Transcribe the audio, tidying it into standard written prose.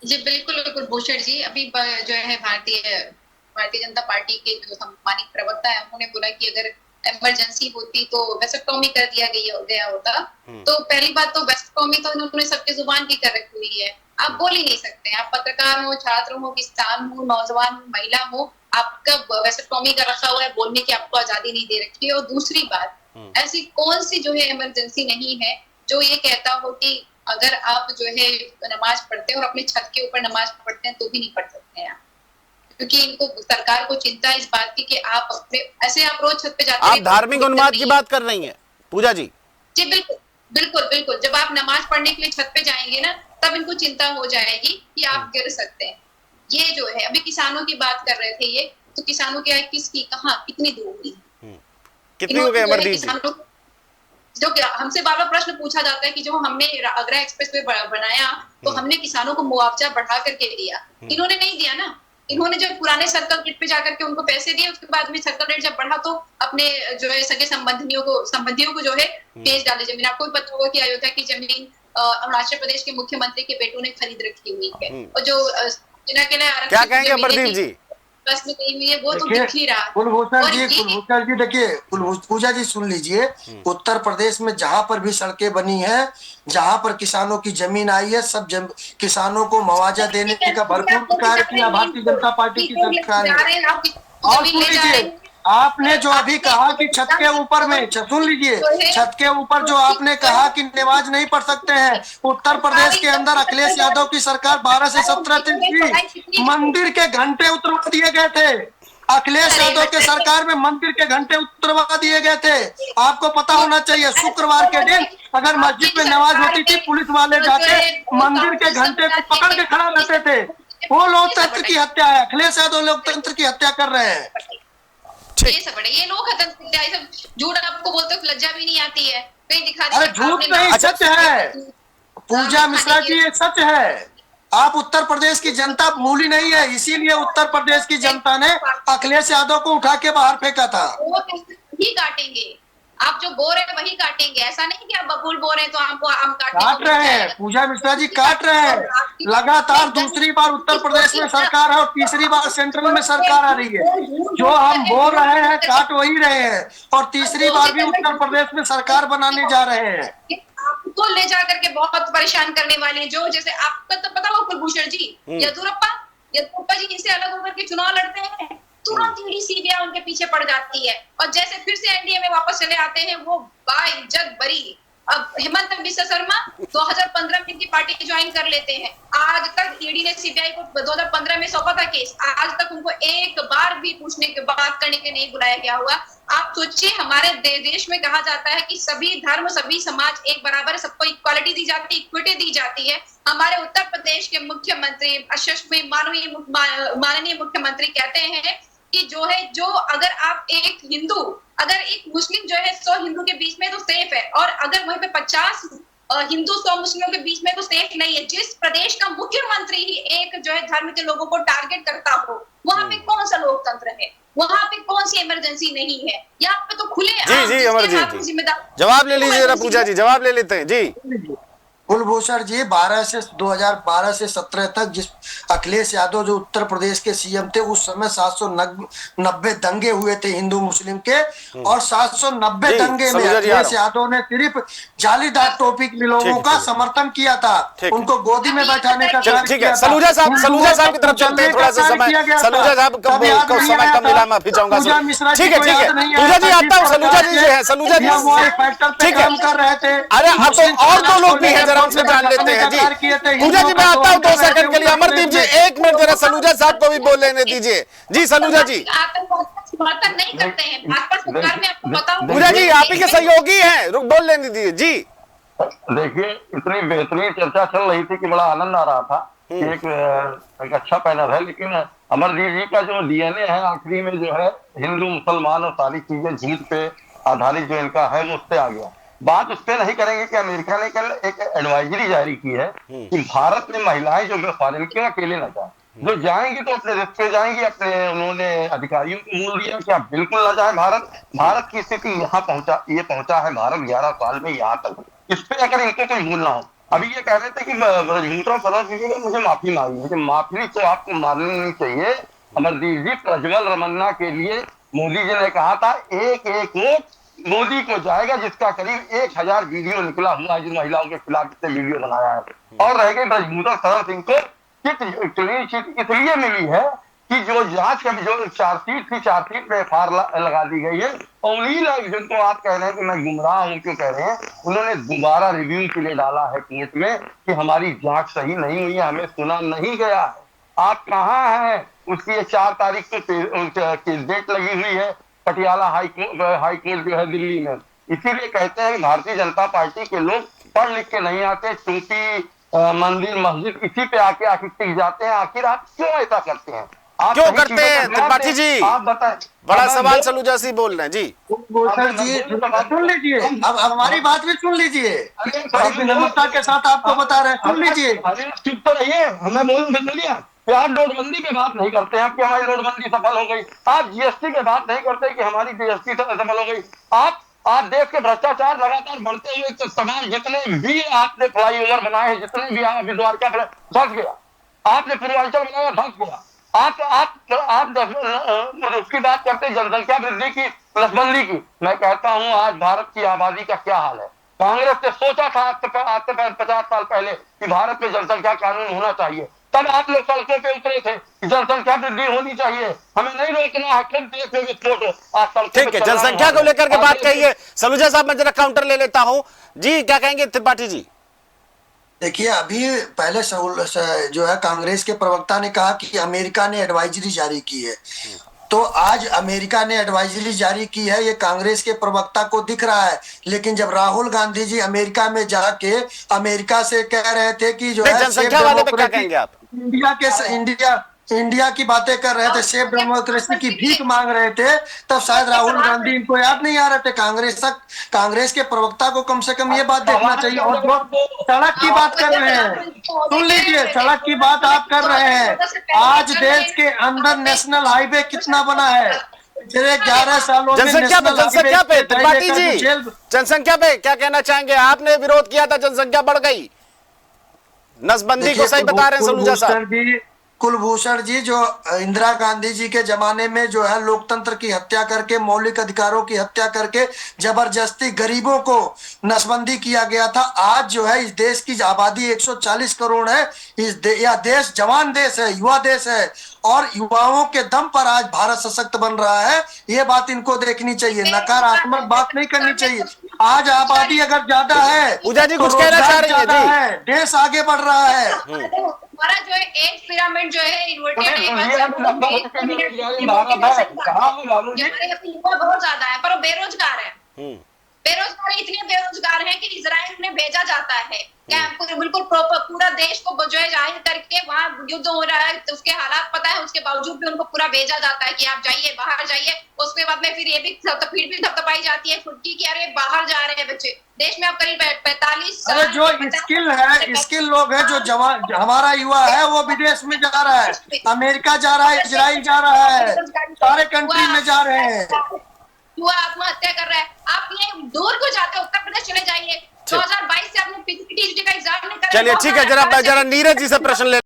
जी बिल्कुल कुलभूषण जी, अभी जो है भारतीय भारतीय जनता पार्टी के जो सम्मानित प्रवक्ता है उन्होंने बोला कि अगर इमरजेंसी होती तो वेस्टकॉमी कर दिया गया होता। तो पहली बात तो वेस्टकॉमी तो इन्होंने सबके जुबान की कर रखी हुई है, आप बोल ही नहीं सकते। आप पत्रकार हो, छात्र हो, किसान हो, नौजवान हो, महिला हो, आपका वेस्टकॉमी का रखा हुआ है, बोलने की आपको आजादी नहीं दे रखी है। और दूसरी बात, ऐसी कौन सी जो है इमरजेंसी नहीं है जो ये कहता हो कि अगर आप जो है नमाज पढ़ते हैं और अपने छत के ऊपर नमाज पढ़ते हैं तो भी नहीं पढ़ सकते हैं आप, क्योंकि इनको सरकार को चिंता है इस बात की कि आप अपने ऐसे आप रोज छत पे जाते हैं। आप धार्मिक उन्माद की बात कर रही हैं पूजा जी? जी बिल्कुल बिल्कुल बिल्कुल, जब आप नमाज पढ़ने के लिए छत पे जाएंगे ना, तब इनको चिंता हो जाएगी कि आप गिर सकते हैं। ये जो है, अभी किसानों की बात कर रहे थे ये, तो किसानों की किसकी कहाँ कितनी दूर हुई, कितनी हो गई अमरदीप जी? किसानों जो हमसे बार बार प्रश्न पूछा जाता है कि जो हमने आगरा एक्सप्रेस वे बनाया तो हमने किसानों को मुआवजा बढ़ा करके दिया, इन्होंने नहीं दिया ना। इन्होंने जो पुराने सर्कल रेट पे जाकर के उनको पैसे दिए, उसके बाद में सर्कल रेट जब बढ़ा तो अपने जो है सगे संबंधियों को जो है बेच डाले जमीन। आपको भी पता होगा कि अयोध्या की जमीन अरुणाचल प्रदेश के मुख्यमंत्री के बेटों ने खरीद रखी हुई है। और जो क्या कहेंगे अमरदीप जी? में गई हुई है वो तो दिख ही रहा। कुलभूषण जी देखिए, पूजा जी सुन लीजिए, उत्तर प्रदेश में जहां पर भी सड़कें बनी है, जहां पर किसानों की जमीन आई है, सब किसानों को मुआवजा देने का भरपूर कार्य किया भारतीय जनता पार्टी की सरकार ने। और सुन लीजिए, आपने जो अभी कहा कि छत के ऊपर में, सुन लीजिए, छत के ऊपर जो आपने कहा कि नमाज नहीं पढ़ सकते हैं, उत्तर प्रदेश के अंदर अखिलेश यादव की सरकार 12 से 17 दिन की मंदिर के घंटे उतरवा दिए गए थे। अखिलेश यादव के सरकार में मंदिर के घंटे उतरवा दिए गए थे। आपको पता होना चाहिए, शुक्रवार के दिन अगर मस्जिद में नमाज होती थी, पुलिस वाले जाके मंदिर के घंटे को पकड़ के खड़ा रहते थे। वो लोकतंत्र की हत्या है, अखिलेश यादव लोकतंत्र की हत्या कर रहे हैं। ये सब बड़े, ये लोग झूठ आपको बोलते हो लज्जा भी नहीं आती है, कहीं दिखा अरे झूठ नहीं, सच है पूजा मिश्रा जी, ये सच है। आप उत्तर प्रदेश की जनता भूली नहीं है, इसीलिए उत्तर प्रदेश की जनता ने अखिलेश यादव को उठा के बाहर फेंका था। वही काटेंगे, आप जो बो रहे हैं वही काटेंगे। ऐसा नहीं कि आप बबूल बो रहे हैं तो आपको आम काट रहे हैं। पूजा मिश्रा जी काट रहे हैं, लगातार दूसरी बार उत्तर प्रदेश में सरकार है और तीसरी बार सेंट्रल में सरकार आ रही है। जो हम बोल रहे हैं काट वही रहे हैं, और तीसरी बार भी उत्तर प्रदेश में सरकार बनाने जा रहे हैं। आपको ले जाकर के बहुत परेशान करने वाले, जो जैसे आपको तो पता हो कुलभूषण जी, येदियुरप्पा जी इनसे अलग होकर के चुनाव लड़ते हैं, तुरंत ईडी सीबीआई उनके पीछे पड़ जाती है, और जैसे फिर से एनडीए में वापस चले आते हैं वो बाइज्जत बरी। अब हेमंत बिस्वा शर्मा 2015 में इनकी पार्टी ज्वाइन कर लेते हैं। आज तक ईडी ने सीबीआई को 2015 में सौंपा था केस, आज तक उनको एक बार भी पूछने के बात करने के नहीं बुलाया गया हुआ। आप सोचिए, हमारे देश में कहा जाता है कि सभी धर्म सभी समाज एक बराबर, सबको इक्वालिटी दी जाती है, इक्विटी दी जाती है। हमारे उत्तर प्रदेश के मुख्यमंत्री यशस्वी माननीय मुख्यमंत्री कहते हैं कि जो है, जो अगर आप एक हिंदू अगर एक मुस्लिम जो है 100 हिंदू के बीच में तो सेफ है, और अगर वहीं पे 50 हिंदू 100 मुस्लिमों के बीच में तो सेफ नहीं है। जिस प्रदेश का मुख्यमंत्री ही एक जो है धर्म के लोगों को टारगेट करता हो, वहां पे कौन सा लोकतंत्र है, वहां पे कौन सी इमरजेंसी नहीं है? यहाँ पे तो खुले जी अमरजीत जी, जवाब ले लीजिए जरा, पूजा जी जवाब ले लेते हैं जी। कुलभूषण जी, 2012 से 17 तक जिस अखिलेश यादव जो उत्तर प्रदेश के सीएम थे, उस समय 790 दंगे हुए थे हिंदू मुस्लिम के, और 790 दंगे में अखिलेश यादव ने सिर्फ जालीदार टोपी के लोगों का समर्थन किया था, उनको गोदी में बैठाने का कार्य किया था। सलूजा साहब की तरफ चलते हैं, थोड़ा सा समय, सलूजा साहब को समय कम मिला, माफी चाहूंगा। ठीक है पूजा जी आता हूँ, सलूजा जी जो है, सलूजा जी ठीक है, कर रहे थे। अरे अब तो और दो लोग भी हैं, जरा उनसे जान लेते हैं जी। पूजा जी मैं आता हूँ 2 सेकंड के लिए। अमरदीप जी 1 मिनट जरा सलूजा साहब को भी बोल लेने दीजिए जी। सलूजा जी नहीं करते हैं भाजपा सरकार में, आपको पता हो। पूजा जी आप ही के सहयोगी हैं, रुक बोल लेने दीजिए जी। देखिए, इतनी बेहतरीन चर्चा चल रही थी कि बड़ा आनंद आ रहा था, एक अच्छा पैनल है, लेकिन अमरदीप जी का जो डीएनए है आखिरी में जो है हिंदू मुसलमान और सारी चीजें झूठ पे आधारित जो इनका है वो उससे आ गया। बात उस पर नहीं करेंगे कि अमेरिका ने कल एक एडवाइजरी जारी की है कि भारत में महिलाएं जो फॉरेन के अकेले न जाए, जो जाएंगी तो अपने रिस्क पे जाएंगी। अपने उन्होंने अधिकारियों को मूल दिया कि आप बिल्कुल ना जाए। भारत की स्थिति यहाँ पहुंचा है भारत 11 साल में यहाँ तक। इस पे अगर इनको कोई भूल ना हो, अभी ये कह रहे थे कि ब्रजमूत्रा सदन ने मुझे माफी मांगी, मुझे माफी तो आपको माननी नहीं चाहिए। अमरदीप जी, प्रज्वल रमन्ना के लिए मोदी जी ने कहा था एक एक वोट मोदी को जाएगा, जिसका करीब 1000 वीडियो निकला हुआ है, जिन महिलाओं के खिलाफ इसने वीडियो बनाया है। और रह गई ब्रजमूत्रा सदन सिंह को क्लीन चिट इसलिए मिली है कि जो जांच का जो चार्जशीट थी, चार्जशीट पे एफआईआर लगा दी गई है। ओनली जिनको आप कह रहे हैं कि मैं गुमराह हूं क्यों कह रहे हैं, उन्होंने दोबारा रिव्यू के लिए डाला है कोर्ट में कि हमारी जांच सही नहीं हुई है, हमें सुना नहीं गया है। आप कहाँ हैं? उसकी ये 4 तारीख को डेट लगी हुई है पटियाला हाई कोर्ट जो है दिल्ली में। इसीलिए कहते हैं कि भारतीय जनता पार्टी के लोग पढ़ लिख के नहीं आते, चूंकि मंदिर मस्जिद इसी पे आके आखिर टिक जाते हैं। आखिर आप क्यों ऐसा करते हैं? क्यों करते हैं त्रिपाठी जी? आप बताएं। बड़ा सवाल सलूजा जी बोल रहे हैं जी। सर जी सुन लीजिए, अब हमारी बात भी सुन लीजिए, बड़ी विनम्रता के साथ आपको बता रहे हैं, सुन लीजिए। चुप तो रहिए, हमें बोलिए। आप नोटबंदी पे बात नहीं करते हैं कि हमारी नोटबंदी सफल हो गई, आप जीएसटी पे बात नहीं करते कि हमारी जीएसटी सफल हो गई। आप देश के भ्रष्टाचार लगातार बढ़ते हुए तो तमाम जितने भी आपने फ्लाईओवर बनाए हैं, जितने भी आप द्वारका धंस गया, आपने पूर्वांचल बनाया धंस गया। आप उसकी बात करते हैं जनसंख्या वृद्धि की, नसबंदी की। मैं कहता हूं आज भारत की आबादी का क्या हाल है। कांग्रेस ने सोचा था आज से 50 साल पहले कि भारत में जनसंख्या कानून होना चाहिए, तब आप लोग सड़कों पे उतरे थे कि जनसंख्या वृद्धि होनी चाहिए, हमें नहीं रोकना है, खुद देश में विस्फोट हो। आज सड़कों ठीक है, जनसंख्या को लेकर के बात कहिए सलूजा साहब। मैं जरा काउंटर ले लेता हूं जी, क्या कहेंगे त्रिपाठी जी? देखिए, अभी पहले जो है कांग्रेस के प्रवक्ता ने कहा कि अमेरिका ने एडवाइजरी जारी की है, तो आज अमेरिका ने एडवाइजरी जारी की है ये कांग्रेस के प्रवक्ता को दिख रहा है। लेकिन जब राहुल गांधी जी अमेरिका में जाके अमेरिका से कह रहे थे कि जो है जनसंख्या वाले पे क्या कहेंगे आप? इंडिया की बातें कर रहे थे, सेफ डेमोक्रेसी की भीख मांग रहे थे, तब शायद राहुल गांधी इनको याद नहीं आ रहे थे। कांग्रेस के प्रवक्ता को कम से कम ये बात देखना चाहिए। और जो सड़क की बात कर रहे हैं, सुन लीजिए, सड़क की बात आप कर रहे हैं। आज देश के अंदर नेशनल हाईवे कितना बना है? पिछले 11 सालों में जनसंख्या पे त्रिपाठी जी, जनसंख्या पे क्या कहना चाहेंगे? आपने विरोध किया था, जनसंख्या बढ़ गई, नसबंदी को सही बता रहे हैं सलूजा साहब। कुलभूषण जी, जो इंदिरा गांधी जी के जमाने में जो है लोकतंत्र की हत्या करके, मौलिक अधिकारों की हत्या करके जबरदस्ती गरीबों को नसबंदी किया गया था। आज जो है इस देश की आबादी 140 करोड़ है। यह देश जवान देश है, युवा देश है, और युवाओं के दम पर आज भारत सशक्त बन रहा है। ये बात इनको देखनी चाहिए, नकारात्मक बात नहीं करनी चाहिए। आज आबादी अगर ज्यादा है, पूजा जी कुछ कहना चाह रही है, देश आगे बढ़ रहा है। हमारा जो है एज पिरामिड जो है इन्वर्टेड युवा बहुत ज्यादा है, पर वो बेरोजगार है। बेरोजगार इतने बेरोजगार हैं कि इजराइल में भेजा जाता है बिल्कुल पूरा देश को जो है जाहिर करके वहाँ युद्ध हो रहा है, तो उसके हालात पता है, उसके बावजूद भी उनको पूरा भेजा जाता है कि आप जाइए, बाहर जाइए। उसके बाद में फिर ये भी फिर भी थपथपाई जाती है फुटकी की, अरे बाहर जा रहे हैं बच्चे। देश में अब करीब 45 अरे जो स्किल लोग है, जो जवान हमारा युवा है, वो विदेश में जा रहा है, अमेरिका जा रहा है, इजराइल जा रहा है, सारे कंट्री में जा रहे हैं। युवा आत्महत्या कर रहा है। आप ये दूर को जाते, उत्तर प्रदेश चले जाइए, 2022 से आपने पीजीटी का एग्जाम नहीं करा। चलिए ठीक है, जरा नीरज जी से प्रश्न ले